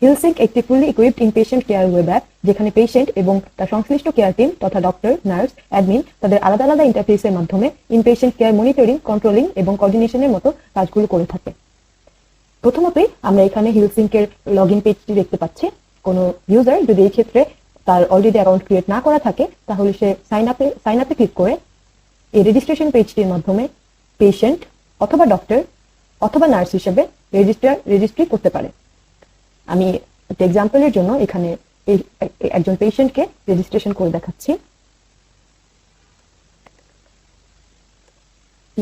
হিলসিঙ্ক একটি fully equipped inpatient care web app, যেখানে patient এবং তার সংশ্লিষ্ট কেয়ার টিম তথা ডক্টর, নার্স, অ্যাডমিন তাদের আলাদা আলাদা ইন্টারফেসের মাধ্যমে ইনপেশেন্ট কেয়ার মনিটরিং, কন্ট্রোলিং এবং কোঅর্ডিনেশনের মতো কাজগুলো করে থাকে। প্রথমতই আমরা এখানে হিলসিঙ্কের লগ ইন পেজটি দেখতে পাচ্ছি। কোনো ইউজার যদি এই ক্ষেত্রে তার অলরেডি অ্যাকাউন্ট ক্রিয়েট না করা থাকে, তাহলে সে সাইন আপে ক্লিক করে এই রেজিস্ট্রেশন পেজটির মাধ্যমে পেশেন্ট অথবা ডক্টর অথবা নার্স হিসেবে রেজিস্ট্রি করতে পারে। আমি একটা এক্সাম্পলের জন্য এখানে একজন পেশেন্টকে রেজিস্ট্রেশন করে দেখাচ্ছি।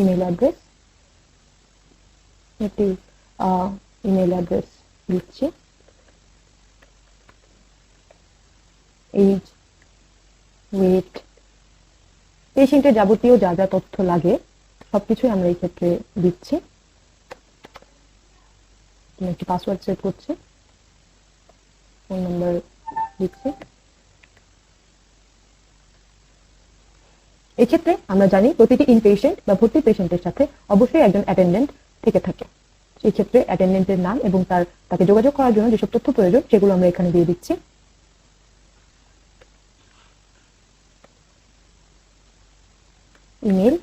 ইমেল অ্যাড্রেস, একটি ইমেল অ্যাড্রেস দিচ্ছি, এজ, ওয়েট, পেশেন্টের যাবতীয় যা যা তথ্য লাগে সবকিছুই আমরা এই ক্ষেত্রে দিচ্ছি। একটি পাসওয়ার্ড সেট করছি, ফোন নাম্বার দিচ্ছি। এক্ষেত্রে আমরা জানি প্রতিটি ইনপেশেন্ট বা ভর্তি পেশেন্টের সাথে অবশ্যই একজন অ্যাটেন্ডেন্ট থেকে থাকে। সেই ক্ষেত্রে অ্যাটেন্ডেন্টের নাম এবং তাকে যোগাযোগ করার জন্য যেসব তথ্য প্রয়োজন সেগুলো আমরা এখানে দিয়ে দিচ্ছি। ইমেল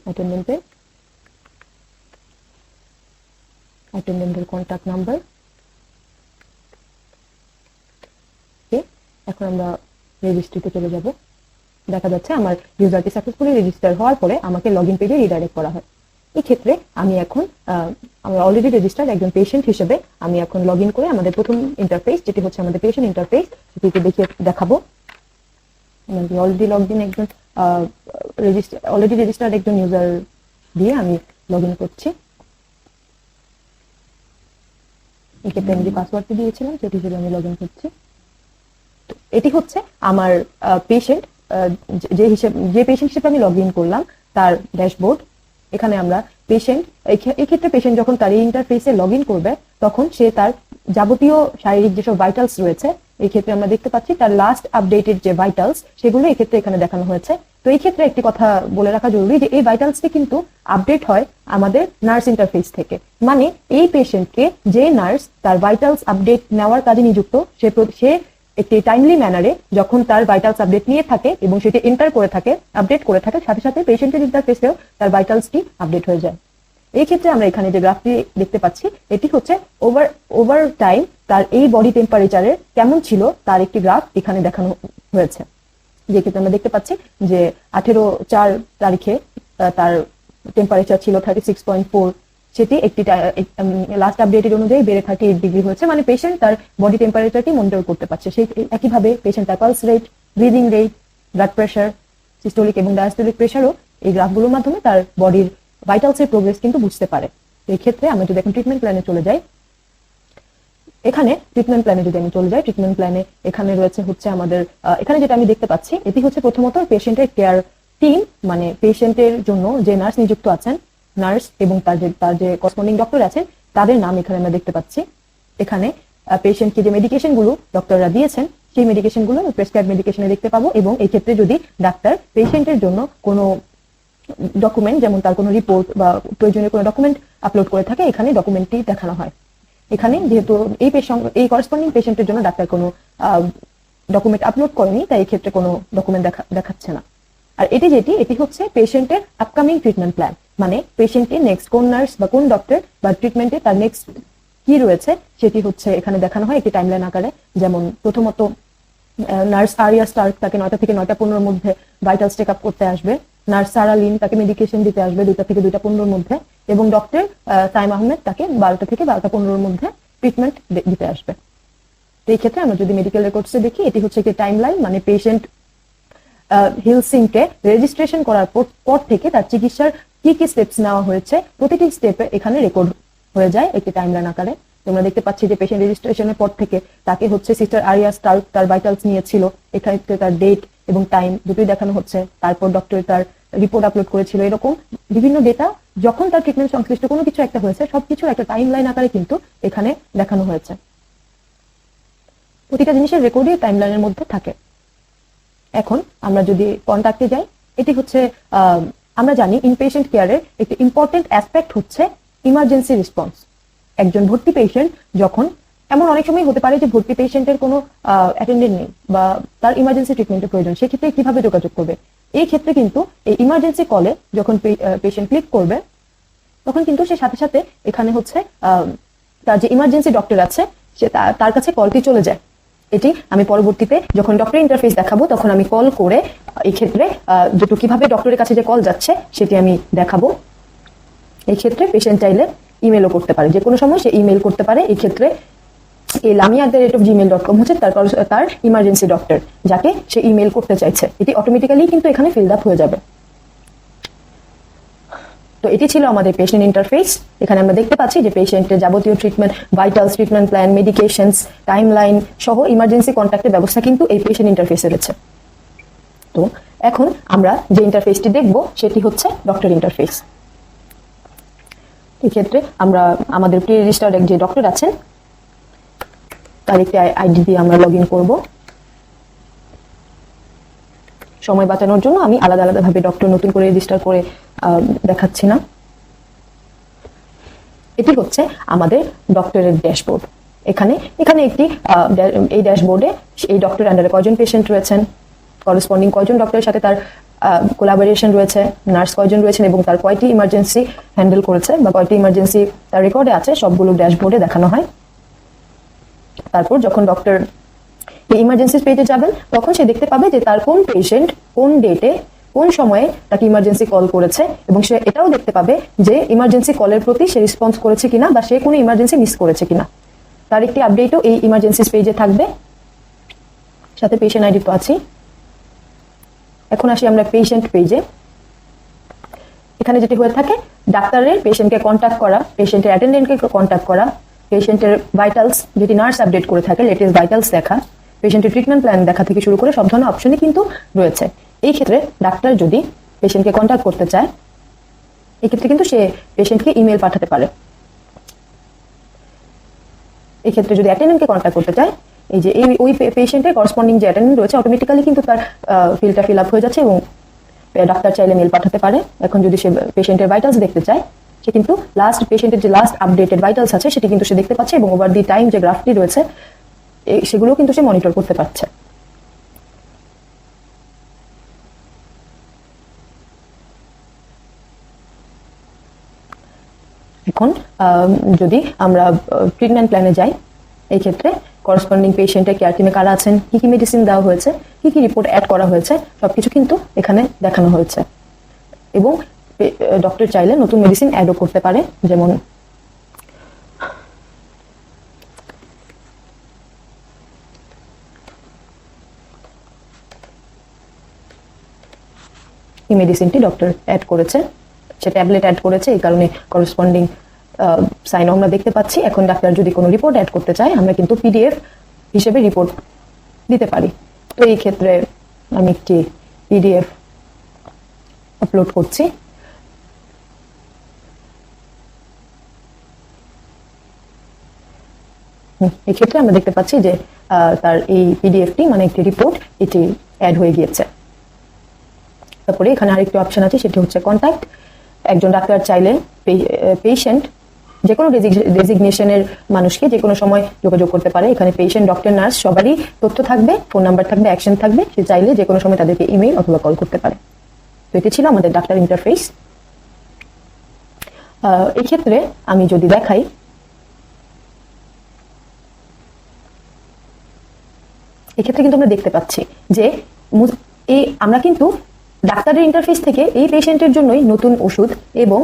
অ্যাটেন্ডেন্টের কন্ট্যাক্ট নাম্বার। এখন আমরা রেজিস্ট্রিতে চলে যাব। দেখা যাচ্ছে আমার ইউজারটি সাকসেসফুলি রেজিস্টার হওয়ার পরে আমাকে লগইন পেজে রিডাইরেক্ট করা হয়। এই ক্ষেত্রে আমি এখন আমরা অলরেডি রেজিস্টার্ড একজন পেশেন্ট হিসেবে আমি এখন লগ ইন করে আমাদের প্রথম ইন্টারফেস, যেটি হচ্ছে আমাদের পেশেন্ট ইন্টারফেস, সেটিকে দেখাবো। অলরেডি লগ ইন একজন অলরেডি রেজিস্টার্ড একজন ইউজার দিয়ে আমি লগ ইন করছি। এক্ষেত্রে আমি যে পাসওয়ার্ডটি দিয়েছিলাম সেটি হিসেবে আমি লগ ইন করছি। এটি হচ্ছে আমার পেশেন্ট, যে পেশেন্ট হিসেবে আমি লগ ইন করলাম তার ড্যাশবোর্ড। এখানে আমরা পেশেন্ট, এক্ষেত্রে পেশেন্ট যখন তার এই ইন্টারফেসে লগ ইন করবে তখন সে তার যাবতীয় শারীরিক যেসব ভাইটালস রয়েছে, এই ক্ষেত্রে আমরা দেখতে পাচ্ছি তার লাস্ট আপডেটেড যে ভাইটালস সেগুলো এই ক্ষেত্রে এখানে দেখানো হয়েছে। তো এই ক্ষেত্রে একটি কথা বলে রাখা জরুরি যে এই ভাইটালসটি কিন্তু আপডেট হয় আমাদের নার্স ইন্টারফেস থেকে। মানে এই পেশেন্টকে যে নার্স তার ভাইটালস আপডেট নেওয়ার কাজে নিযুক্ত, সে একটি টাইমলি ম্যানারে যখন তার ভাইটালস আপডেট নিয়ে থাকে এবং সেটি এন্টার করে থাকে, আপডেট করে থাকে, সাথে সাথে পেশেন্টের ইন্টারফেসেও তার ভাইটালসটি আপডেট হয়ে যায়। এই ক্ষেত্রে আমরা এখানে যে গ্রাফটি দেখতে পাচ্ছি এটি হচ্ছে ওভার টাইম তার এই বডি টেম্পারেচারের কেমন ছিল তার একটি গ্রাফ এখানে দেখানো হয়েছে। যে ক্ষেত্রে আমরা দেখতে পাচ্ছি যে 18/4 তারিখে তার টেম্পারেচার ছিল 36.4, সেটি একটি লাস্ট আপডেটের অনুযায়ী বেড়ে 38 ডিগ্রি হয়েছে। মানে পেশেন্ট তার বডি টেম্পারেচারটি মনিটর করতে পারছে। সেই একইভাবে পেশেন্ট তার pulse rate, breathing rate, blood pressure, systolic এবং ডায়াস্টোলিক প্রেশারও এই গ্রাফগুলোর মাধ্যমে তার বডির ভাইটালসের প্রোগ্রেস কিন্তু বুঝতে পারে। এই ক্ষেত্রে আমরা যদি এখন ট্রিটমেন্ট প্ল্যানে চলে যাই, এখানে ট্রিটমেন্ট প্ল্যানে যদি আমি চলে যাই, ট্রিটমেন্ট প্ল্যানে এখানে রয়েছে হচ্ছে আমাদের এখানে যেটা আমি দেখতে পাচ্ছি এটি হচ্ছে প্রথমত পেশেন্টের কেয়ার টিম, মানে পেশেন্টের জন্য যে নার্স নিযুক্ত আছেন, নার্স এবং তার যে করসপন্ডিং ডক্টর আছেন তাদের নাম এখানে আমরা দেখতে পাচ্ছি। এখানে পেশেন্টকে যে মেডিকেশনগুলো ডক্টররা দিয়েছেন সেই মেডিকেশনগুলো প্রেসক্রাইব মেডিকেশনে দেখতে পাবো। এবং এই ক্ষেত্রে যদি ডাক্তার পেশেন্টের জন্য কোনো ডকুমেন্ট, যেমন তার কোনো রিপোর্ট বা প্রয়োজনীয় কোনো ডকুমেন্ট আপলোড করে থাকে, এখানে ডকুমেন্টটি দেখানো হয়। এখানে যেহেতু এই করসপন্ডিং পেশেন্টের জন্য ডাক্তার কোনো ডকুমেন্ট আপলোড করেনি, তাই এই ক্ষেত্রে কোনো ডকুমেন্ট দেখাচ্ছে না। আর এটি হচ্ছে পেশেন্টের আপকামিং ট্রিটমেন্ট প্ল্যান, মানে পেশেন্টকে নেক্সট কোন নার্স বা কোন ডক্টর বা ট্রিটমেন্টে তার নেক্সট কি রয়েছে সেটি হচ্ছে এখানে দেখানো হয় একটি টাইমলাইন আকারে। যেমন প্রথমত নার্স আরিয়া স্টার্ক তাকে 9টা থেকে 9টা 15 মধ্যে ভাইটালস চেক আপ করতে আসবে। নার্স সারা লিন তাকে মেডিকেশন দিতে আসবে 2টা থেকে 2টা 15 মধ্যে, এবং ডক্টর সাইম আহমেদ তাকে 12টা থেকে 12টা 15 মধ্যে ট্রিটমেন্ট দিতে আসবে। তো এই ক্ষেত্রে আমরা যদি মেডিকেল রেকর্ডসে দেখি, এটি হচ্ছে একটি টাইমলাইন, মানে পেশেন্ট হিলসিঙ্কে রেজিস্ট্রেশন করার পর থেকে তার চিকিৎসার কি কি স্টেপস নেওয়া হয়েছে প্রতিটি স্টেপে এখানে রেকর্ড হয়ে যায় একটি টাইমলাইন আকারে। তোমরা দেখতে পাচ্ছি যে পেশেন্ট রেজিস্ট্রেশনের পর থেকে তাকে হচ্ছে সিস্টার আরিয়া স্টার্ক তার ভাইটালস নিয়েছিল, এখানে তার ডেট এবং টাইম দুটোই দেখানো হচ্ছে। তারপর ডক্টর তার রিপোর্ট আপলোড করেছিল। এরকম বিভিন্ন ডেটা যখন তার ট্রিটমেন্ট সংশ্লিষ্ট কোনো কিছু একটা হয়েছে সবকিছু একটা টাইমলাইন আকারে কিন্তু এখানে দেখানো হয়েছে। প্রতিটা জিনিসের রেকর্ডই টাইমলাইনের মধ্যে থাকে। এখন আমরা যদি কন্টাক্টে যাই, এটি হচ্ছে আমরা জানি ইনপেশেন্ট কেয়ারের একটি ইম্পর্টেন্ট অ্যাসপেক্ট হচ্ছে ইমার্জেন্সি রেসপন্স। একজন ভর্তি পেশেন্ট যখন এমন অনেক সময় হতে পারে যে ভর্তি পেশেন্টের কোনো অ্যাটেন্ডেন্ট নেই বা তার ইমার্জেন্সি ট্রিটমেন্টের প্রয়োজন, সেক্ষেত্রে কিভাবে যোগাযোগ করবে? এই ক্ষেত্রে কিন্তু এই ইমার্জেন্সি কলে যখন পেশেন্ট ক্লিক করবে তখন কিন্তু সে সাথে সাথে এখানে হচ্ছে তার যে ইমার্জেন্সি ডক্টর আছে সে তার কাছে কলটি চলে যায়। এটি আমি পরবর্তীতে যখন ডক্টর ইন্টারফেস দেখাবো তখন আমি কল করে এই ক্ষেত্রে দুটো কিভাবে ডক্টরের কাছে যে কল যাচ্ছে সেটি আমি দেখাবো। এই ক্ষেত্রে পেশেন্ট চাইলে ইমেলও করতে পারে, যে কোনো সময় সে ইমেল করতে পারে। এই ক্ষেত্রে এই lamia@gmail.com হচ্ছে তারপর তার ইমার্জেন্সি ডক্টর যাকে সে ইমেল করতে চাইছে, এটি অটোমেটিক্যালি কিন্তু এখানে ফিল আপ হয়ে যাবে। তো এটি ছিল আমাদের পেশেন্ট ইন্টারফেস। এখানে আমরা দেখতে পাচ্ছি যে পেশেন্টের যাবতীয় treatment, vitals, treatment plan, medications, timeline সহ ইমার্জেন্সি কন্ট্যাক্টের ব্যবস্থা কিন্তু এই পেশেন্ট ইন্টারফেসে রয়েছে। তো এখন আমরা যে ইন্টারফেসটি দেখব সেটি হচ্ছে ডক্টর ইন্টারফেস। এই ক্ষেত্রে আমরা আমাদের প্রি রেজিস্টার্ড যে ডক্টর আছেন তার একটি আইডি দিয়ে আমরা লগ ইন করবো। সময় বাঁচানোর জন্য আমি আলাদা আলাদাভাবে ডক্টর নতুন করে রেজিস্টার করে দেখাচ্ছি না। এটি হচ্ছে আমাদের ডক্টরের ড্যাশবোর্ড। এখানে একটি এই ড্যাশবোর্ডে এই ডক্টর আন্ডারে কয়জন পেশেন্ট রয়েছেন, করসপন্ডিং কয়জন ডক্টরের সাথে তার কোলাবোরেশন রয়েছে, নার্স কয়জন রয়েছেন এবং তার কয়টি ইমার্জেন্সি হ্যান্ডেল করেছে বা কয়টি ইমার্জেন্সি তার রেকর্ডে আছে সবগুলো ড্যাশবোর্ডে দেখানো হয়। তারপর যখন ডক্টর এই ইমার্জেন্সি পেজে যাবেন তখন সে দেখতে পাবে যে তার কোন পেশেন্ট কোন ডেটে কোন সময়ে তাকে ইমার্জেন্সি কল করেছে এবং সে এটাও দেখতে পাবে যে ইমার্জেন্সি কলের প্রতি সে রেসপন্স করেছে কিনা বা সে কোনো ইমার্জেন্সি মিস করেছে কিনা। তার একটি আপডেটও এই ইমার্জেন্সি পেজে থাকবে, সাথে পেশেন্ট আইডি তো আছেই। এখন আসি আমরা পেশেন্ট পেজে। এখানে যেটি হয়ে থাকে ডাক্তারের পেশেন্টকে কন্ট্যাক্ট করা, পেশেন্টের অ্যাটেন্ডেন্টকে কন্ট্যাক্ট করা, পেশেন্টের ভাইটালস যেটি নার্স আপডেট করে থাকে লেটেস্ট ভাইটালস দেখা, পেশেন্টের ট্রিটমেন্ট প্ল্যান দেখা থেকে শুরু করে সব ধরনের অপশনই কিন্তু রয়েছে। এই ক্ষেত্রে ডাক্তার যদি পেশেন্টকে কন্ট্যাক্ট করতে চায় এই ক্ষেত্রে কিন্তু সে পেশেন্টকে ইমেল পাঠাতে পারে। এই ক্ষেত্রে যদি অ্যাটেন্ডেন্টকে কন্ট্যাক্ট করতে চায় এই যে ওই পেশেন্টের করসপন্ডিং যে অ্যাটেন্ডেন্ট রয়েছে অটোমেটিক্যালি কিন্তু তার ফিলটা ফিল আপ হয়ে যাচ্ছে এবং ডাক্তার চাইলে মেল পাঠাতে পারে। এখন যদি সে পেশেন্টের ভাইটালস দেখতে চায় সে কিন্তু পেশেন্টের যে লাস্ট আপডেটেড ভাইটালস আছে সেটি কিন্তু সে দেখতে পাচ্ছে এবং ওভার দি টাইম যে গ্রাফটি রয়েছে সেগুলো কিন্তু সে মনিটর করতে পারছে। এখন যদি আমরা ট্রিটমেন্ট প্ল্যানে যাই এই ক্ষেত্রে করসপন্ডিং পেশেন্টের কেয়ার টিমে কারা আছেন, কি কি মেডিসিন দেওয়া হয়েছে, কি কি রিপোর্ট অ্যাড করা হয়েছে সবকিছু কিন্তু এখানে দেখানো হয়েছে এবং ডক্টর চাইলে নতুন মেডিসিন অ্যাডও করতে পারে। যেমন এই মেডিসিনটি ডক্টর অ্যাড করেছে, সে ট্যাবলেট অ্যাড করেছে, এই কারণে করসপন্ডিং সাইন আমরা দেখতে পাচ্ছি। এখন ডাক্তার যদি কোনো রিপোর্ট অ্যাড করতে চায় আমরা কিন্তু পিডিএফ হিসেবে রিপোর্ট দিতে পারি। তো এই ক্ষেত্রে আমি একটি পিডিএফ আপলোড করছি। এই ক্ষেত্রে আমরা দেখতে পাচ্ছি যে তার এই পিডিএফটি মানে একটি রিপোর্ট এটি অ্যাড হয়ে গিয়েছে। তারপরে এখানে আরেকটি অপশন আছে সেটি হচ্ছে কন্ট্যাক্ট। একজন ডাক্তার চাইলে পেশেন্ট যে কোনো ডেজিগনেশনের মানুষকে যে কোনো সময় যোগাযোগ করতে পারে। এখানে পেশেন্ট, ডক্টর, নার্স সবারই তথ্য থাকবে, ফোন নাম্বার থাকবে, অ্যাকশন থাকবে। সে চাইলে যে কোনো সময় তাদেরকে ইমেইল অথবা কল করতে পারে। তো এটি ছিল আমাদের ডাক্তার ইন্টারফেস। এই ক্ষেত্রে আমি যদি দেখাই এক্ষেত্রে কিন্তু আমরা দেখতে পাচ্ছি যে আমরা কিন্তু ডাক্তারের ইন্টারফেস থেকে এই পেশেন্টের জন্যই নতুন ওষুধ এবং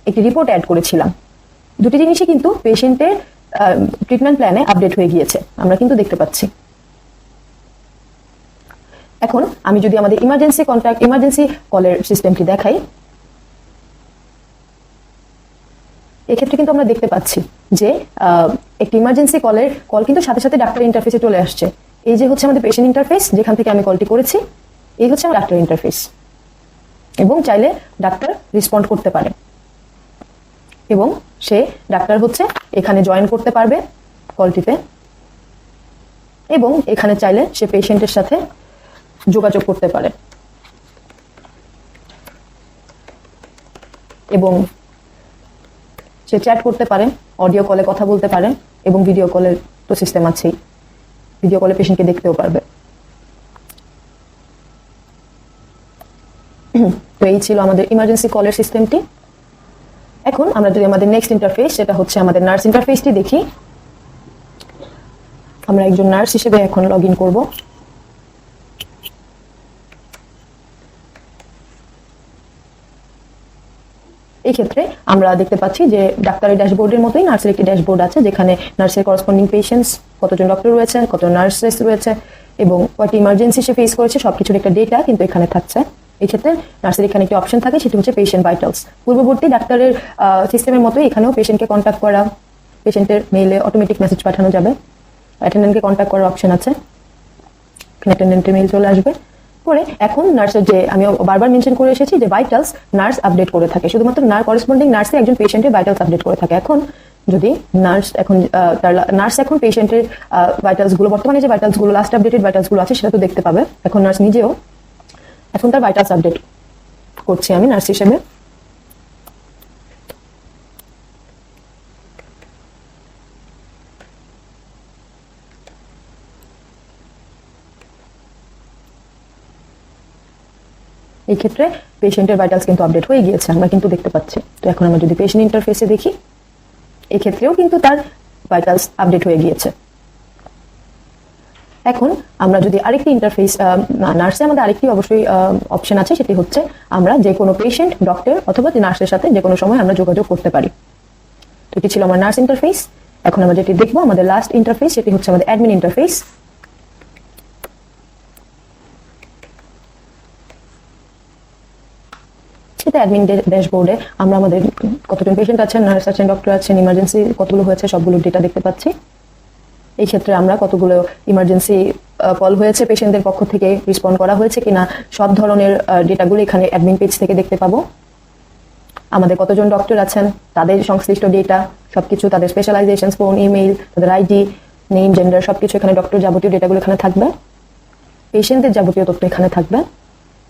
একটি রিপোর্ট অ্যাড করেছিলাম। দুটি জিনিসই কিন্তু পেশেন্টের ট্রিটমেন্ট প্ল্যানে আপডেট হয়ে গিয়েছে, আমরা কিন্তু দেখতে পাচ্ছি। এখন আমি যদি আমাদের ইমার্জেন্সি কলের সিস্টেমটি দেখাই এক্ষেত্রে কিন্তু আমরা দেখতে পাচ্ছি যে একটি ইমার্জেন্সি কল কিন্তু সাথে সাথে ডাক্তার ইন্টারফেসে চলে আসছে। এই যে হচ্ছে আমাদের পেশেন্ট ইন্টারফেস, যেখান থেকে আমি কলটি করেছি, এই হচ্ছে আমার ডাক্তার ইন্টারফেস এবং চাইলে ডাক্তার রেসপন্ড করতে পারে এবং সে ডাক্তার হচ্ছে এখানে জয়েন করতে পারবে কলটিতে এবং এখানে চাইলে সে পেশেন্টের সাথে যোগাযোগ করতে পারে এবং সে চ্যাট করতে পারে, অডিও কলে কথা বলতে পারে এবং ভিডিও কলের তো সিস্টেম আছেই, ভিডিও কলে পেশেন্টকে দেখতেও পারবে। তো এই ছিল আমাদের ইমার্জেন্সি কলের সিস্টেমটি। এখন আমরা যদি আমাদের নেক্সট ইন্টারফেস, সেটা হচ্ছে আমাদের নার্স ইন্টারফেসটি দেখি। আমরা একজন নার্স হিসেবে এখন লগ ইন করবো। এই ক্ষেত্রে আমরা দেখতে পাচ্ছি যে ডাক্তারের ড্যাশবোর্ডের মতোই নার্সের একটি ড্যাশবোর্ড আছে, যেখানে নার্সের করসপন্ডিং পেশেন্টস, কতজন ডক্টর রয়েছে, কত নার্সেস রয়েছে এবং কয়টি ইমার্জেন্সি সে ফেস করেছে, সবকিছুর একটা ডেটা কিন্তু এখানে থাকছে। এই ক্ষেত্রে নার্সের এখানে একটি অপশন থাকে, সেটি হচ্ছে পেশেন্ট ভাইটালস। পূর্ববর্তী ডাক্তারের সিস্টেমের মতোই এখানেও পেশেন্টকে কন্ট্যাক্ট করা, পেশেন্টের মেইলে অটোমেটিক মেসেজ পাঠানো যাবে, অ্যাটেন্ডেন্টকে কন্ট্যাক্ট করার অপশন আছে, অ্যাটেন্ডেন্টের মেইল চলে আসবে। পরে এখন নার্সের যে আমি বারবার মেনশন করে এসেছি যে ভাইটালস নার্স আপডেট করে থাকে, শুধুমাত্র করসপন্ডিং নার্সে একজন পেশেন্টের ভাইটালস আপডেট করে থাকে। এখন যদি নার্স এখন পেশেন্টের ভাইটালস গুলো, বর্তমানে যে ভাইটালস গুলো, লাস্ট আপডেটেড ভাইটালস গুলো আছে সেটা তো দেখতে পাবে। এখন নার্স নিজেও এখন তার ভাইটালস আপডেট করছি আমি নার্স হিসেবে। এই ক্ষেত্রে পেশেন্টের ভাইটালস কিন্তু আপডেট হয়ে গিয়েছে, আমরা কিন্তু দেখতে পাচ্ছি। তো এখন আমরা যদি পেশেন্ট ইন্টারফেসে দেখি, এই ক্ষেত্রেও কিন্তু তার ভাইটালস আপডেট হয়ে গিয়েছে। এখন আমরা যদি আরেকটি ইন্টারফেস, নার্সে আমাদের আরেকটি অবশ্যই অপশন আছে, সেটি হচ্ছে আমরা যে কোনো পেশেন্ট, ডক্টর অথবা নার্সের সাথে যে কোনো সময় আমরা যোগাযোগ করতে পারি। তো এটি ছিল আমার নার্স ইন্টারফেস। এখন আমরা যেটি দেখবো আমাদের লাস্ট ইন্টারফেস, সেটি হচ্ছে আমাদের অ্যাডমিন ইন্টারফেস। সেটা অ্যাডমিন ড্যাশবোর্ডে আমরা আমাদের কতজন পেশেন্ট আছেন, নার্স আছেন, ডক্টর আছেন, ইমার্জেন্সি কতগুলো হয়েছে সবগুলো ডেটা দেখতে পাচ্ছি। এই ক্ষেত্রে আমরা কতগুলো ইমার্জেন্সি কল হয়েছে, পেশেন্টদের পক্ষ থেকে রেসপন্ড করা হয়েছে কিনা, সব ধরনের ডেটাগুলো এখানে অ্যাডমিন পেজ থেকে দেখতে পাবো। আমাদের কতজন ডক্টর আছেন, তাদের সংশ্লিষ্ট ডেটা সবকিছু, তাদের স্পেশালাইজেশন, ফোন, ইমেইল, তাদের আইডি, নেম, জেন্ডার সবকিছু এখানে, ডক্টর যাবতীয় ডেটাগুলো এখানে থাকবে, পেশেন্টদের যাবতীয় তথ্য এখানে থাকবে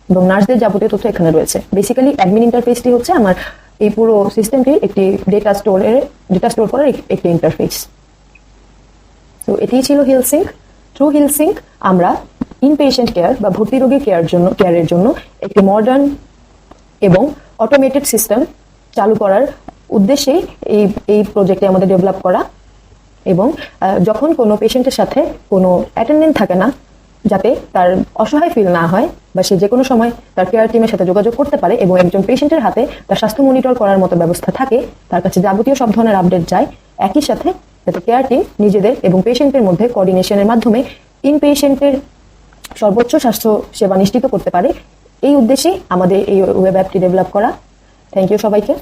এবং নার্সদের যাবতীয় তথ্য এখানে রয়েছে। বেসিক্যালি অ্যাডমিন ইন্টারফেসটি হচ্ছে আমার এই পুরো সিস্টেমটি একটি ডেটা স্টোর করার একটি ইন্টারফেস। তো এটিই ছিল হিলসিঙ্ক। থ্রু হিলসিঙ্ক আমরা ইনপেশেন্ট কেয়ার বা ভর্তি রোগী কেয়ারের জন্য একটি মডার্ন এবং অটোমেটেড সিস্টেম চালু করার উদ্দেশ্যেই এই প্রজেক্টে আমাদের ডেভেলপ করা। এবং যখন কোনো পেশেন্টের সাথে কোনো অ্যাটেন্ডেন্ট থাকে না, যাতে তার অসহায় ফিল না হয় বা সে যে কোনো সময় তার কেয়ার টিমের সাথে যোগাযোগ করতে পারে এবং একজন পেশেন্টের হাতে তার স্বাস্থ্য মনিটর করার মতো ব্যবস্থা থাকে, তার কাছে যাবতীয় সব ধরনের আপডেট যায়, একই সাথে যাতে কেয়ার টিম নিজেদের এবং পেশেন্টের মধ্যে কোঅর্ডিনেশনের মাধ্যমে ইনপেশেন্টের সর্বোচ্চ স্বাস্থ্য সেবা নিশ্চিত করতে পারে, এই উদ্দেশ্যেই আমাদের এই ওয়েব অ্যাপটি ডেভেলপ করা। থ্যাংক ইউ সবাইকে।